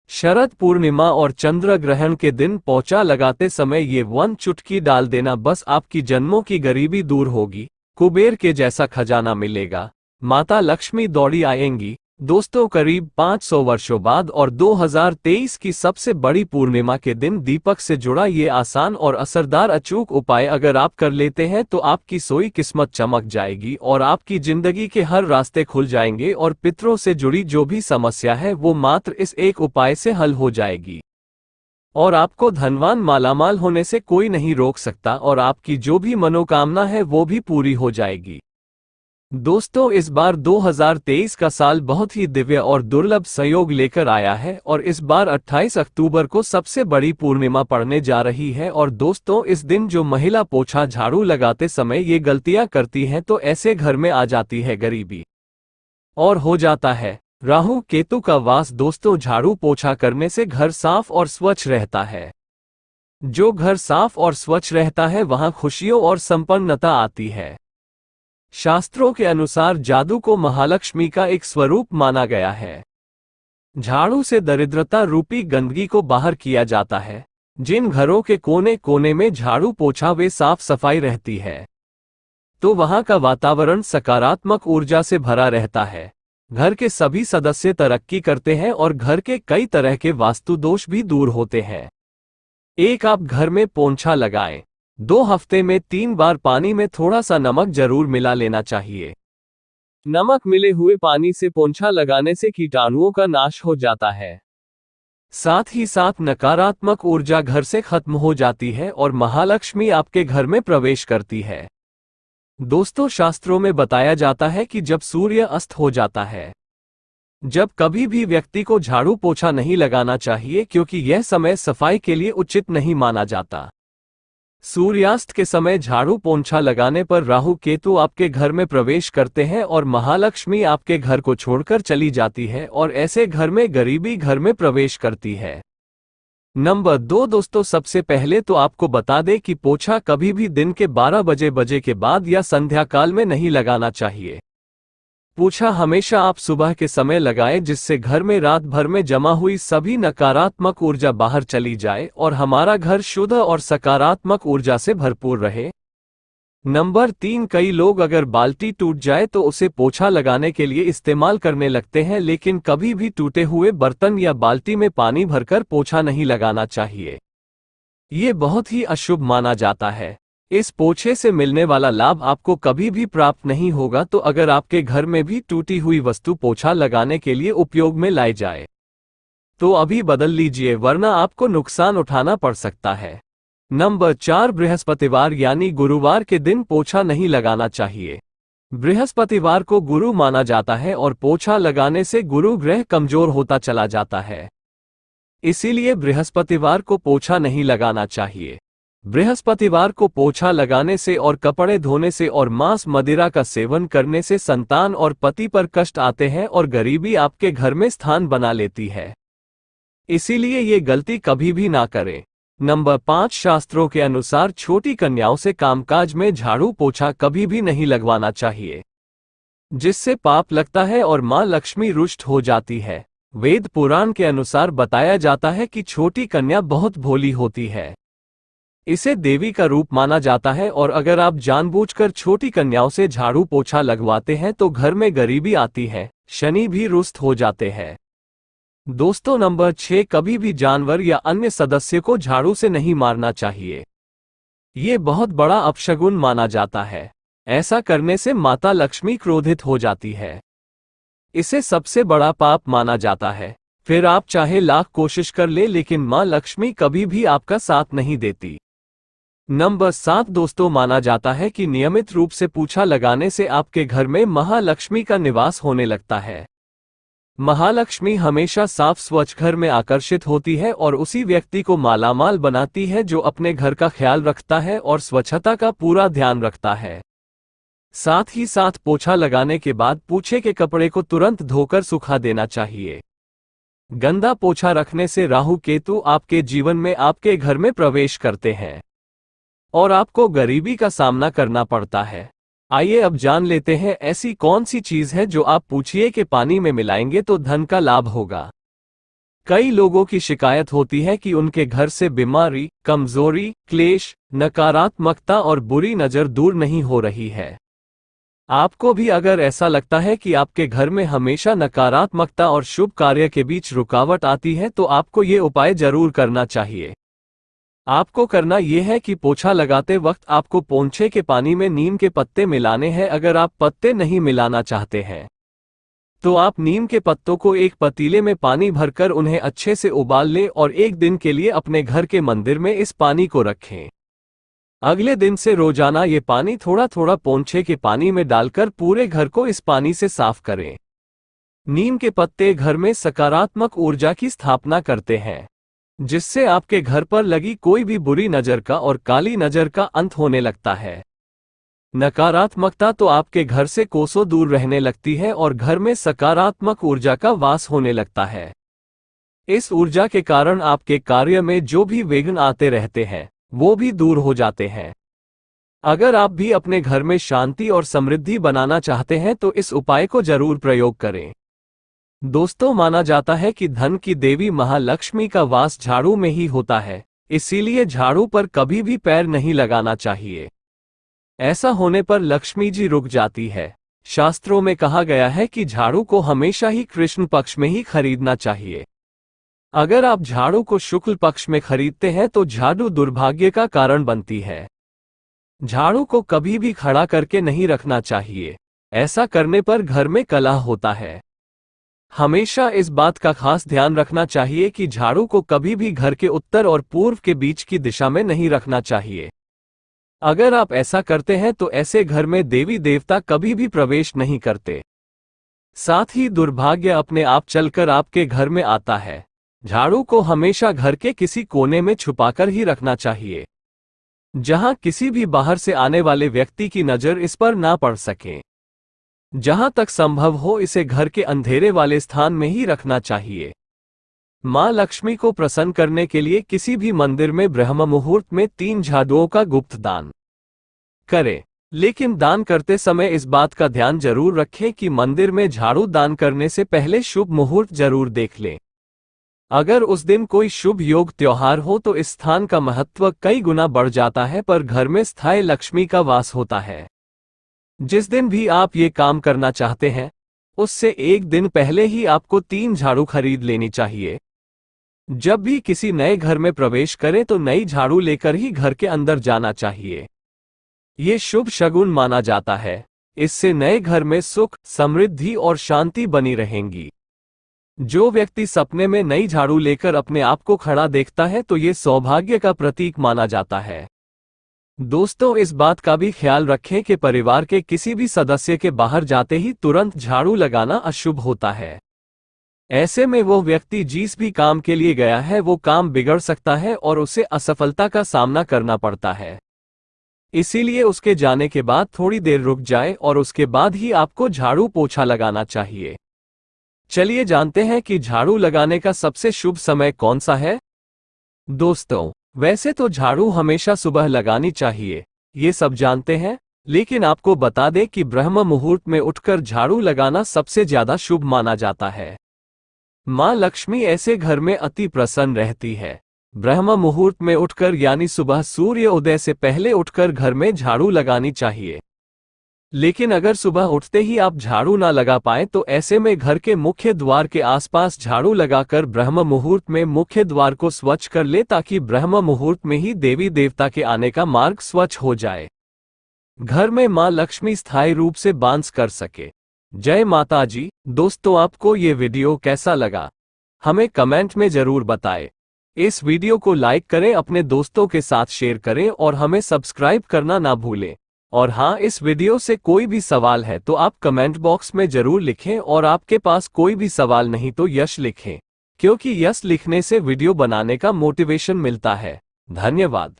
शरद पूर्णिमा और चंद्र ग्रहण के दिन पोछा लगाते समय ये वन चुटकी डाल देना, बस आपकी जन्मों की गरीबी दूर होगी, कुबेर के जैसा खजाना मिलेगा, माता लक्ष्मी दौड़ी आएंगी। दोस्तों, करीब 500 वर्षों बाद और 2023 की सबसे बड़ी पूर्णिमा के दिन दीपक से जुड़ा ये आसान और असरदार अचूक उपाय अगर आप कर लेते हैं तो आपकी सोई किस्मत चमक जाएगी और आपकी जिंदगी के हर रास्ते खुल जाएंगे और पितरों से जुड़ी जो भी समस्या है वो मात्र इस एक उपाय से हल हो जाएगी और आपको धनवान मालामाल होने से कोई नहीं रोक सकता और आपकी जो भी मनोकामना है वो भी पूरी हो जाएगी। दोस्तों, इस बार 2023 का साल बहुत ही दिव्य और दुर्लभ संयोग लेकर आया है और इस बार 28 अक्टूबर को सबसे बड़ी पूर्णिमा पड़ने जा रही है। और दोस्तों, इस दिन जो महिला पोछा झाड़ू लगाते समय ये गलतियां करती हैं तो ऐसे घर में आ जाती है गरीबी और हो जाता है राहु केतु का वास। दोस्तों, झाड़ू पोछा करने से घर साफ और स्वच्छ रहता है। जो घर साफ और स्वच्छ रहता है वहां खुशियों और संपन्नता आती है। शास्त्रों के अनुसार जादू को महालक्ष्मी का एक स्वरूप माना गया है। झाड़ू से दरिद्रता रूपी गंदगी को बाहर किया जाता है। जिन घरों के कोने कोने में झाड़ू पोछा वे साफ सफाई रहती है तो वहां का वातावरण सकारात्मक ऊर्जा से भरा रहता है। घर के सभी सदस्य तरक्की करते हैं और घर के कई तरह के वास्तु दोष भी दूर होते हैं। एक, आप घर में पोंछा लगाएं। 2 हफ्ते में 3 बार पानी में थोड़ा सा नमक जरूर मिला लेना चाहिए। नमक मिले हुए पानी से पोंछा लगाने से कीटाणुओं का नाश हो जाता है। साथ ही साथ नकारात्मक ऊर्जा घर से खत्म हो जाती है और महालक्ष्मी आपके घर में प्रवेश करती है। दोस्तों, शास्त्रों में बताया जाता है कि जब सूर्य अस्त हो जाता है, जब कभी भी व्यक्ति को झाड़ू पोछा नहीं लगाना चाहिए क्योंकि यह समय सफाई के लिए उचित नहीं माना जाता। सूर्यास्त के समय झाड़ू पोंछा लगाने पर राहु केतु आपके घर में प्रवेश करते हैं और महालक्ष्मी आपके घर को छोड़कर चली जाती है और ऐसे घर में गरीबी घर में प्रवेश करती है। नंबर 2, दोस्तों, सबसे पहले तो आपको बता दें कि पोछा कभी भी दिन के 12 बजे के बाद या संध्या काल में नहीं लगाना चाहिए। पोछा हमेशा आप सुबह के समय लगाएं जिससे घर में रात भर में जमा हुई सभी नकारात्मक ऊर्जा बाहर चली जाए और हमारा घर शुद्ध और सकारात्मक ऊर्जा से भरपूर रहे। नंबर 3, कई लोग अगर बाल्टी टूट जाए तो उसे पोछा लगाने के लिए इस्तेमाल करने लगते हैं, लेकिन कभी भी टूटे हुए बर्तन या बाल्टी में पानी भरकर पोछा नहीं लगाना चाहिए। ये बहुत ही अशुभ माना जाता है। इस पोछे से मिलने वाला लाभ आपको कभी भी प्राप्त नहीं होगा। तो अगर आपके घर में भी टूटी हुई वस्तु पोछा लगाने के लिए उपयोग में लाई जाए तो अभी बदल लीजिए, वरना आपको नुकसान उठाना पड़ सकता है। नंबर 4, बृहस्पतिवार यानी गुरुवार के दिन पोछा नहीं लगाना चाहिए। बृहस्पतिवार को गुरु माना जाता है और पोछा लगाने से गुरु ग्रह कमजोर होता चला जाता है, इसीलिए बृहस्पतिवार को पोछा नहीं लगाना चाहिए। बृहस्पतिवार को पोछा लगाने से और कपड़े धोने से और मांस मदिरा का सेवन करने से संतान और पति पर कष्ट आते हैं और गरीबी आपके घर में स्थान बना लेती है, इसीलिए ये गलती कभी भी ना करें। नंबर 5, शास्त्रों के अनुसार छोटी कन्याओं से कामकाज में झाड़ू पोछा कभी भी नहीं लगवाना चाहिए, जिससे पाप लगता है और मां लक्ष्मी रुष्ट हो जाती है। वेद पुराण के अनुसार बताया जाता है कि छोटी कन्या बहुत भोली होती है, इसे देवी का रूप माना जाता है और अगर आप जानबूझकर छोटी कन्याओं से झाड़ू पोछा लगवाते हैं तो घर में गरीबी आती है, शनि भी रुष्ट हो जाते हैं। दोस्तों, नंबर 6, कभी भी जानवर या अन्य सदस्य को झाड़ू से नहीं मारना चाहिए। ये बहुत बड़ा अपशगुन माना जाता है। ऐसा करने से माता लक्ष्मी क्रोधित हो जाती है, इसे सबसे बड़ा पाप माना जाता है। फिर आप चाहे लाख कोशिश कर ले लेकिन मां लक्ष्मी कभी भी आपका साथ नहीं देती। नंबर 7, दोस्तों, माना जाता है कि नियमित रूप से पोछा लगाने से आपके घर में महालक्ष्मी का निवास होने लगता है। महालक्ष्मी हमेशा साफ स्वच्छ घर में आकर्षित होती है और उसी व्यक्ति को मालामाल बनाती है जो अपने घर का ख्याल रखता है और स्वच्छता का पूरा ध्यान रखता है। साथ ही साथ पोछा लगाने के बाद पोछे के कपड़े को तुरंत धोकर सुखा देना चाहिए। गंदा पोछा रखने से राहु केतु आपके जीवन में आपके घर में प्रवेश करते हैं और आपको गरीबी का सामना करना पड़ता है। आइए अब जान लेते हैं ऐसी कौन सी चीज है जो आप पूछिए के पानी में मिलाएंगे तो धन का लाभ होगा। कई लोगों की शिकायत होती है कि उनके घर से बीमारी, कमजोरी, क्लेश, नकारात्मकता और बुरी नज़र दूर नहीं हो रही है। आपको भी अगर ऐसा लगता है कि आपके घर में हमेशा नकारात्मकता और शुभ कार्य के बीच रुकावट आती है तो आपको ये उपाय जरूर करना चाहिए। आपको करना यह है कि पोछा लगाते वक्त आपको पोंछे के पानी में नीम के पत्ते मिलाने हैं। अगर आप पत्ते नहीं मिलाना चाहते हैं तो आप नीम के पत्तों को एक पतीले में पानी भरकर उन्हें अच्छे से उबाल लें और एक दिन के लिए अपने घर के मंदिर में इस पानी को रखें। अगले दिन से रोजाना ये पानी थोड़ा थोड़ा पोंछे के पानी में डालकर पूरे घर को इस पानी से साफ करें। नीम के पत्ते घर में सकारात्मक ऊर्जा की स्थापना करते हैं, जिससे आपके घर पर लगी कोई भी बुरी नज़र का और काली नज़र का अंत होने लगता है। नकारात्मकता तो आपके घर से कोसों दूर रहने लगती है और घर में सकारात्मक ऊर्जा का वास होने लगता है। इस ऊर्जा के कारण आपके कार्य में जो भी विघ्न आते रहते हैं वो भी दूर हो जाते हैं। अगर आप भी अपने घर में शांति और समृद्धि बनाना चाहते हैं तो इस उपाय को जरूर प्रयोग करें। दोस्तों, माना जाता है कि धन की देवी महालक्ष्मी का वास झाड़ू में ही होता है, इसीलिए झाड़ू पर कभी भी पैर नहीं लगाना चाहिए। ऐसा होने पर लक्ष्मी जी रुक जाती है। शास्त्रों में कहा गया है कि झाड़ू को हमेशा ही कृष्ण पक्ष में ही खरीदना चाहिए। अगर आप झाड़ू को शुक्ल पक्ष में खरीदते हैं तो झाड़ू दुर्भाग्य का कारण बनती है। झाड़ू को कभी भी खड़ा करके नहीं रखना चाहिए, ऐसा करने पर घर में कलह होता है। हमेशा इस बात का खास ध्यान रखना चाहिए कि झाड़ू को कभी भी घर के उत्तर और पूर्व के बीच की दिशा में नहीं रखना चाहिए। अगर आप ऐसा करते हैं तो ऐसे घर में देवी देवता कभी भी प्रवेश नहीं करते। साथ ही दुर्भाग्य अपने आप चलकर आपके घर में आता है। झाड़ू को हमेशा घर के किसी कोने में छुपाकर ही रखना चाहिए, जहां किसी भी बाहर से आने वाले व्यक्ति की नज़र इस पर ना पड़ सके। जहां तक संभव हो इसे घर के अंधेरे वाले स्थान में ही रखना चाहिए। मां लक्ष्मी को प्रसन्न करने के लिए किसी भी मंदिर में ब्रह्म मुहूर्त में 3 झाड़ुओं का गुप्त दान करें, लेकिन दान करते समय इस बात का ध्यान जरूर रखें कि मंदिर में झाड़ू दान करने से पहले शुभ मुहूर्त जरूर देख लें। अगर उस दिन कोई शुभ योग त्योहार हो तो इस स्थान का महत्व कई गुना बढ़ जाता है, पर घर में स्थायी लक्ष्मी का वास होता है। जिस दिन भी आप ये काम करना चाहते हैं उससे एक दिन पहले ही आपको 3 झाड़ू खरीद लेनी चाहिए। जब भी किसी नए घर में प्रवेश करें तो नई झाड़ू लेकर ही घर के अंदर जाना चाहिए। ये शुभ शगुन माना जाता है। इससे नए घर में सुख, समृद्धि और शांति बनी रहेंगी। जो व्यक्ति सपने में नई झाड़ू लेकर अपने आप को खड़ा देखता है तो ये सौभाग्य का प्रतीक माना जाता है। दोस्तों, इस बात का भी ख्याल रखें कि परिवार के किसी भी सदस्य के बाहर जाते ही तुरंत झाड़ू लगाना अशुभ होता है। ऐसे में वो व्यक्ति जिस भी काम के लिए गया है वो काम बिगड़ सकता है और उसे असफलता का सामना करना पड़ता है। इसीलिए उसके जाने के बाद थोड़ी देर रुक जाए और उसके बाद ही आपको झाड़ू पोछा लगाना चाहिए। चलिए जानते हैं कि झाड़ू लगाने का सबसे शुभ समय कौन सा है। दोस्तों, वैसे तो झाड़ू हमेशा सुबह लगानी चाहिए, ये सब जानते हैं, लेकिन आपको बता दें कि ब्रह्म मुहूर्त में उठकर झाड़ू लगाना सबसे ज्यादा शुभ माना जाता है। मां लक्ष्मी ऐसे घर में अति प्रसन्न रहती है। ब्रह्म मुहूर्त में उठकर यानी सुबह सूर्य उदय से पहले उठकर घर में झाड़ू लगानी चाहिए। लेकिन अगर सुबह उठते ही आप झाड़ू ना लगा पाए तो ऐसे में घर के मुख्य द्वार के आसपास झाड़ू लगाकर ब्रह्म मुहूर्त में मुख्य द्वार को स्वच्छ कर ले, ताकि ब्रह्म मुहूर्त में ही देवी देवता के आने का मार्ग स्वच्छ हो जाए। घर में मां लक्ष्मी स्थायी रूप से वास कर सके। जय माता जी। दोस्तों, आपको ये वीडियो कैसा लगा हमें कमेंट में जरूर बताएं। इस वीडियो को लाइक करें, अपने दोस्तों के साथ शेयर करें और हमें सब्सक्राइब करना ना भूलें। और हाँ, इस वीडियो से कोई भी सवाल है तो आप कमेंट बॉक्स में जरूर लिखें, और आपके पास कोई भी सवाल नहीं तो यश लिखें, क्योंकि यश लिखने से वीडियो बनाने का मोटिवेशन मिलता है। धन्यवाद।